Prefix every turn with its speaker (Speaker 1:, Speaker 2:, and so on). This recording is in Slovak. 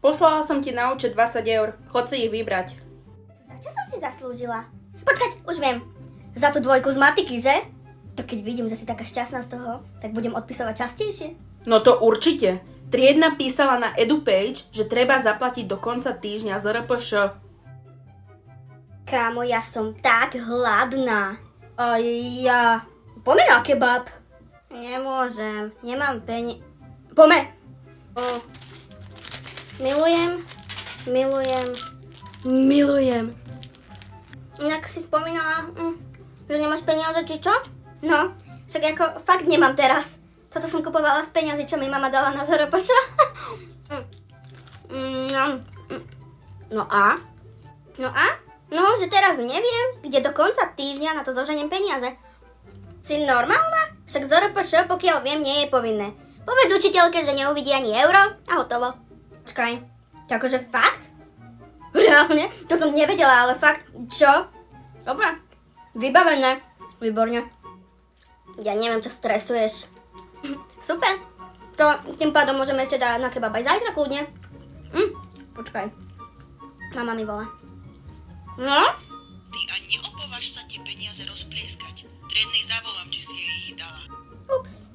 Speaker 1: Poslala som ti na účet 20 eur. Chod si ich vybrať.
Speaker 2: Za čo som si zaslúžila? Počkať, už viem. Za tú dvojku z matiky, že? To keď vidím, že si taká šťastná z toho, tak budem odpisovať častejšie.
Speaker 1: No to určite. Triedna písala na EduPage, že treba zaplatiť do konca týždňa z RPŠ.
Speaker 2: Kámo, ja som tak hladná. A ja... Poďme na kebab. Nemôžem, nemám Poďme. Milujem. Inak si spomínala, že nemáš peniaze, či čo? No, však ako fakt nemám teraz. Toto som kupovala z peniazy, čo mi mama dala na ZRPŠ. No a? No, že teraz neviem, kde do konca týždňa na to zoženiem peniaze. Si normálna? Však ZRPŠ, pokiaľ viem, nie je povinné. Povedz učiteľke, že neuvidí ani euro a hotovo. Počkaj, to akože fakt? Reálne? To som nevedela, ale fakt, čo? Dobre, vybavené. Výborne. Ja neviem, čo stresuješ. Super. To tým pádom môžeme ešte dať na kebab aj zajtra kľudne. Počkaj. Mama mi volá. No?
Speaker 3: Ty a neopováž sa tie peniaze rozplieskať. Triednej zavolám, či si jej ich dala.
Speaker 2: Ups.